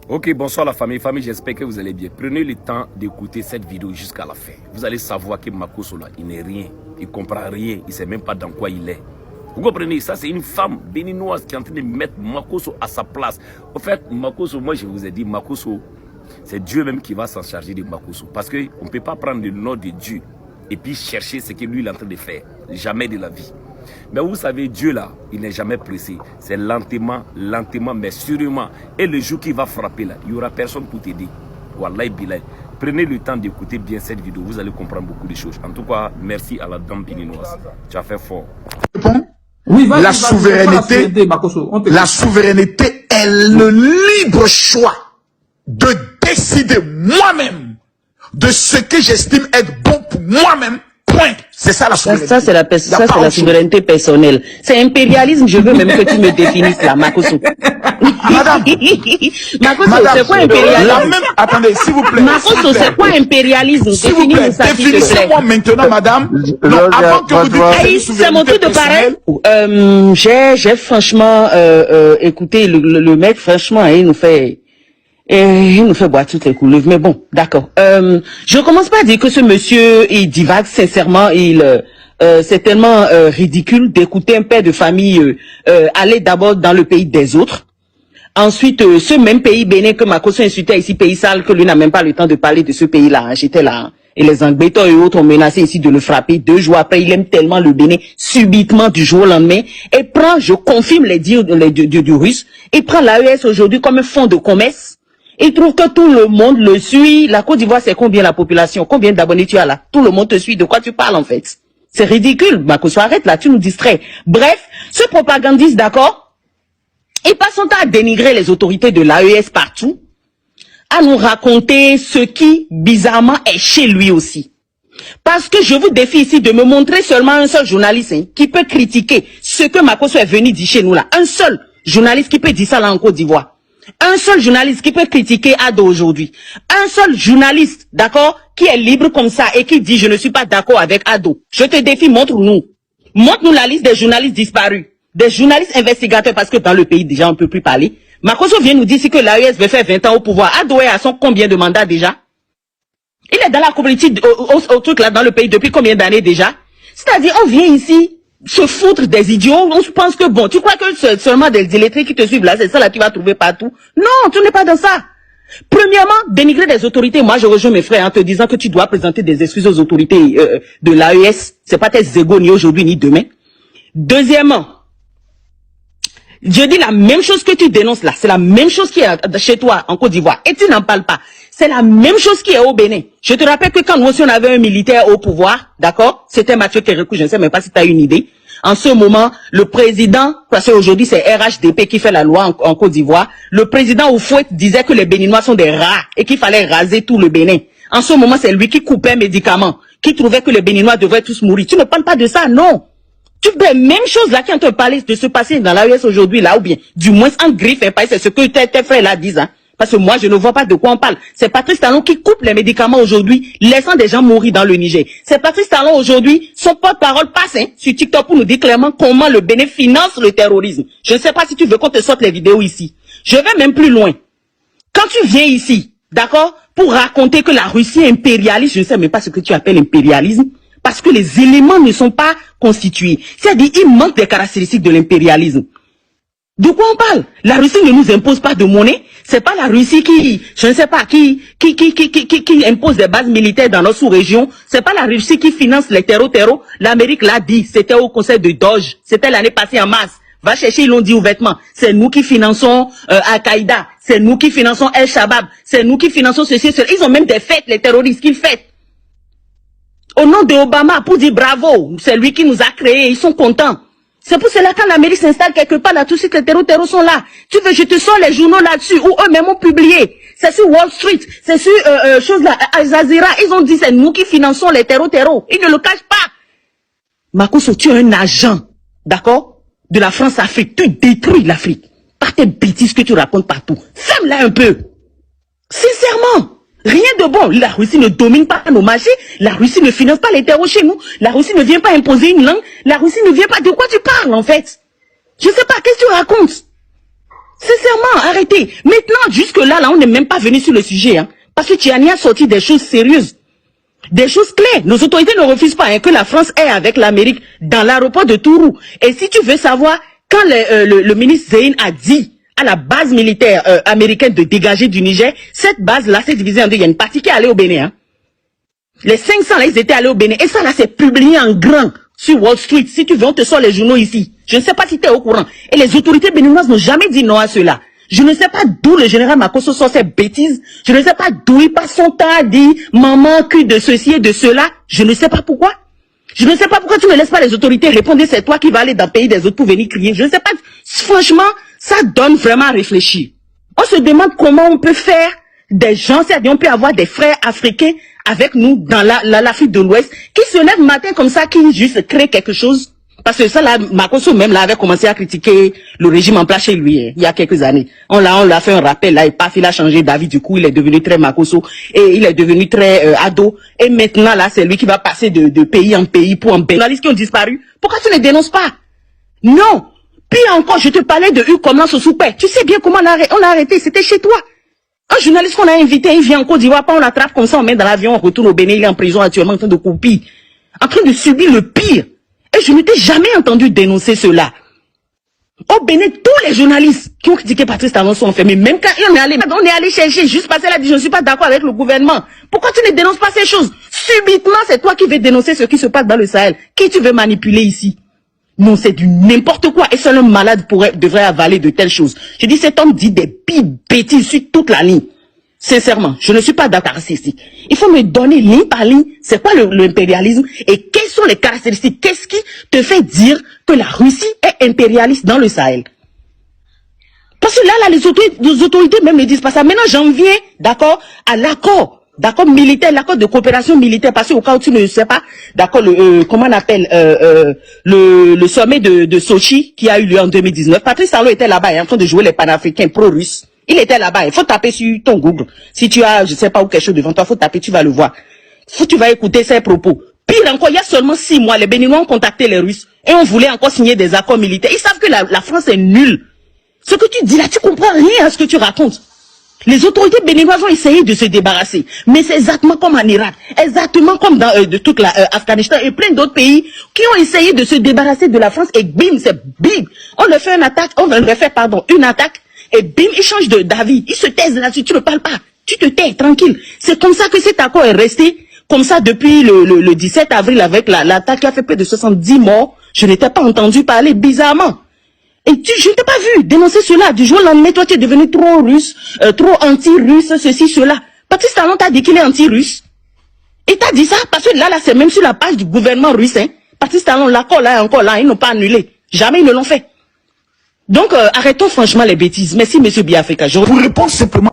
Ok, bonsoir la famille. Famille, j'espère que vous allez bien. Prenez le temps d'écouter cette vidéo jusqu'à la fin. Vous allez savoir que Makosso là, il n'est rien. Il ne comprend rien. Il ne sait même pas dans quoi il est. Vous comprenez? Ça, c'est une femme béninoise qui est en train de mettre Makosso à sa place. En fait, Makosso, moi je vous ai dit, Makosso, c'est Dieu même qui va s'en charger de Makosso. Parce qu'on ne peut pas prendre le nom de Dieu et puis chercher ce que lui il est en train de faire. Jamais de la vie. Mais vous savez, Dieu là, il n'est jamais pressé. C'est lentement, mais sûrement. Et le jour qu'il va frapper là, il n'y aura personne pour t'aider. Wallahi bilay. Prenez le temps d'écouter bien cette vidéo. Vous allez comprendre beaucoup de choses. En tout cas, merci à la dame béninoise. Tu as fait fort. Oui, la souveraineté est le libre choix de décider moi-même de ce que j'estime être bon pour moi-même. Point. C'est ça la souveraineté. Ça, c'est la souveraineté personnelle. C'est impérialisme, je veux même que tu me définisses là, Makosso. Madame, c'est quoi impérialisme? Attendez, s'il vous plaît. Makosso, c'est quoi impérialisme? S'il vous plaît, définissez-moi maintenant, madame. Non, avant que vous disiez c'est mon tour de parole. J'ai franchement écouté le mec, franchement, il nous fait boire toutes les couleurs. Mais bon, d'accord. Je commence pas à dire que ce monsieur, il divague sincèrement. C'est tellement ridicule d'écouter un père de famille aller d'abord dans le pays des autres. Ensuite, ce même pays Bénin que Makosso insultait ici, pays sale, que lui n'a même pas le temps de parler de ce pays-là. Hein. J'étais là. Hein. Et les Angbétons et autres ont menacé ici de le frapper. 2 jours après, il aime tellement le Bénin, subitement du jour au lendemain. Et prend, je confirme les dires du russe, il prend l'AES aujourd'hui comme un fonds de commerce. Il trouve que tout le monde le suit. La Côte d'Ivoire, c'est combien la population? Combien d'abonnés tu as là? Tout le monde te suit. De quoi tu parles en fait? C'est ridicule. Makosso, arrête là, tu nous distrais. Bref, ce propagandiste, d'accord, il passe son temps à dénigrer les autorités de l'AES partout, à nous raconter ce qui, bizarrement, est chez lui aussi. Parce que je vous défie ici de me montrer seulement un seul journaliste hein, qui peut critiquer ce que Makosso est venu dire chez nous là. Un seul journaliste qui peut dire ça là en Côte d'Ivoire. Un seul journaliste qui peut critiquer Ado aujourd'hui. Un seul journaliste, d'accord, qui est libre comme ça et qui dit je ne suis pas d'accord avec Ado. Je te défie, montre-nous. Montre-nous la liste des journalistes disparus. Des journalistes investigateurs, parce que dans le pays, déjà, on ne peut plus parler. Makosso vient nous dire que l'AES veut faire 20 ans au pouvoir. Ado est à son combien de mandats déjà? Il est dans la communauté, au truc là, dans le pays depuis combien d'années déjà? C'est-à-dire, on vient ici se foutre des idiots. On pense que bon, tu crois que c'est seulement des électriques qui te suivent là, c'est ça là que tu vas trouver partout? Non, tu n'es pas dans ça. Premièrement, dénigrer des autorités. Moi, je rejoins mes frères en te disant que tu dois présenter des excuses aux autorités de l'AES. C'est pas tes égos ni aujourd'hui ni demain. Deuxièmement, je dis la même chose que tu dénonces là. C'est la même chose qui est chez toi en Côte d'Ivoire. Et tu n'en parles pas. C'est la même chose qui est au Bénin. Je te rappelle que quand nous aussi on avait un militaire au pouvoir, d'accord, c'était Mathieu Kérékou, je ne sais même pas si tu as une idée. En ce moment, le président, parce qu'aujourd'hui c'est RHDP qui fait la loi en Côte d'Ivoire, le président Oufouette disait que les Béninois sont des rats et qu'il fallait raser tout le Bénin. En ce moment, c'est lui qui coupait un médicament, qui trouvait que les Béninois devraient tous mourir. Tu ne parles pas de ça, non. Tu fais la même chose là qui ont te parlé de se passer dans l'AES aujourd'hui là, ou bien du moins en griffe, c'est ce que tes frères là disent. Hein. Parce que moi, je ne vois pas de quoi on parle. C'est Patrice Talon qui coupe les médicaments aujourd'hui, laissant des gens mourir dans le Niger. C'est Patrice Talon aujourd'hui, son porte-parole passe hein, sur TikTok pour nous dire clairement comment le Bénin finance le terrorisme. Je ne sais pas si tu veux qu'on te sorte les vidéos ici. Je vais même plus loin. Quand tu viens ici, d'accord, pour raconter que la Russie est impérialiste, je ne sais même pas ce que tu appelles impérialisme, parce que les éléments ne sont pas constitués. C'est-à-dire, il manque des caractéristiques de l'impérialisme. De quoi on parle? La Russie ne nous impose pas de monnaie. C'est pas la Russie qui, je ne sais pas, qui impose des bases militaires dans notre sous-région. C'est pas la Russie qui finance les terreaux. L'Amérique l'a dit. C'était au conseil de Doge. C'était l'année passée en mars. Va chercher, ils l'ont dit ouvertement. C'est nous qui finançons Al-Qaïda. C'est nous qui finançons El-Shabaab. C'est nous qui finançons ceci, cela. Ils ont même des fêtes, les terroristes, qu'ils fêtent. Au nom de Obama, pour dire bravo. C'est lui qui nous a créés. Ils sont contents. C'est pour cela quand l'Amérique s'installe quelque part là, tout de suite les terreaux sont là. Tu veux, je te sors les journaux là-dessus, où eux-mêmes ont publié. C'est sur Wall Street, c'est sur chose là, Al Jazeera. Ils ont dit c'est nous qui finançons les terreaux. Ils ne le cachent pas. Makosso, tu es un agent, d'accord, de la France-Afrique. Tu détruis l'Afrique par tes bêtises que tu racontes partout. Ferme-la un peu. Sincèrement. Rien de bon. La Russie ne domine pas nos marchés. La Russie ne finance pas les terreaux chez nous. La Russie ne vient pas imposer une langue. La Russie ne vient pas... De quoi tu parles, en fait? Je sais pas. Qu'est-ce que tu racontes? Sincèrement, arrêtez. Maintenant, jusque-là, on n'est même pas venu sur le sujet. Hein, parce que Tiani a sorti des choses sérieuses. Des choses claires. Nos autorités ne refusent pas que la France est avec l'Amérique dans l'aéroport de Tourou. Et si tu veux savoir, quand le ministre Zéine a dit à la base militaire américaine de dégager du Niger, cette base-là s'est divisée en deux. Il y a une partie qui est allée au Bénin. Hein. Les 500, là, ils étaient allés au Bénin. Et ça, là, c'est publié en grand sur Wall Street. Si tu veux, on te sort les journaux ici. Je ne sais pas si tu es au courant. Et les autorités béninoises n'ont jamais dit non à cela. Je ne sais pas d'où le général Makosso sort ces bêtises. Je ne sais pas d'où il passe son temps à dire maman cul de ceci et de cela. Je ne sais pas pourquoi. Je ne sais pas pourquoi tu ne laisses pas les autorités répondre. C'est toi qui vas aller dans le pays des autres pour venir crier. Je ne sais pas. Franchement, ça donne vraiment à réfléchir. On se demande comment on peut faire des gens, c'est-à-dire on peut avoir des frères africains avec nous dans l'Afrique de l'Ouest qui se lèvent matin comme ça, qui juste créent quelque chose. Parce que ça, là, Makosso même là avait commencé à critiquer le régime en place chez lui, hein, il y a quelques années. On l'a fait un rappel là, et paf, il a changé d'avis, du coup, il est devenu très Makosso, et il est devenu très ado. Et maintenant, là, c'est lui qui va passer de pays en pays pour en journalistes qui ont disparu. Pourquoi tu ne dénonces pas? Non. Puis encore, je te parlais de Hugues Komlan Sosoupé. Tu sais bien comment on l'a arrêté, c'était chez toi. Un journaliste qu'on a invité, il vient en Côte d'Ivoire, pas on l'attrape comme ça, on met dans l'avion, on retourne au Bénin, il est en prison actuellement en train de couper, en train de subir le pire. Et je ne t'ai jamais entendu dénoncer cela. Au Bénin, tous les journalistes qui ont critiqué Patrice Talon sont enfermés. Même quand on est allé chercher, juste parce qu'elle a dit je ne suis pas d'accord avec le gouvernement. Pourquoi tu ne dénonces pas ces choses? Subitement, c'est toi qui veux dénoncer ce qui se passe dans le Sahel. Qui tu veux manipuler ici? Non, c'est du n'importe quoi. Et seul un malade devrait avaler de telles choses. Je dis, cet homme dit des pires bêtises sur toute la ligne. Sincèrement, je ne suis pas d'accord avec ceci. Il faut me donner ligne par ligne, c'est quoi l'impérialisme et quelles sont les caractéristiques. Qu'est-ce qui te fait dire que la Russie est impérialiste dans le Sahel? Parce que là, les autorités même ne disent pas ça. Maintenant, j'en viens, d'accord, à l'accord militaire, l'accord de coopération militaire, parce qu'au cas où tu ne sais pas, d'accord, comment on appelle, le sommet de Sochi qui a eu lieu en 2019. Patrice Talon était là-bas, en train de jouer les panafricains pro-russes. Il était là-bas. Il faut taper sur ton Google. Si tu as, je sais pas où quelque chose devant toi, faut taper, tu vas le voir. Tu vas écouter ses propos. Pire encore, il y a seulement 6 mois, les Béninois ont contacté les Russes et on voulait encore signer des accords militaires. Ils savent que la France est nulle. Ce que tu dis là, tu comprends rien à ce que tu racontes. Les autorités béninoises ont essayé de se débarrasser. Mais c'est exactement comme en Irak. Exactement comme dans toute l'Afghanistan et plein d'autres pays qui ont essayé de se débarrasser de la France et bim, c'est bim. On leur fait une attaque, une attaque. Et bim, ils changent d'avis. Ils se taisent là-dessus. Tu ne parles pas. Tu te tais, tranquille. C'est comme ça que cet accord est resté comme ça depuis le 17 avril avec l'attaque qui a fait près de 70 morts. Je n'étais pas entendu parler bizarrement. Et je ne t'ai pas vu dénoncer cela. Du jour au lendemain, toi, tu es devenu trop russe, trop anti-russe, ceci, cela. Patrice Talon t'a dit qu'il est anti-russe. Et t'as dit ça parce que là, c'est même sur la page du gouvernement russe. Hein. Patrice Talon, l'accord là est encore là. Ils n'ont pas annulé. Jamais ils ne l'ont fait. Donc, arrêtons franchement les bêtises. Merci, monsieur Biafrika. Pour répondre simplement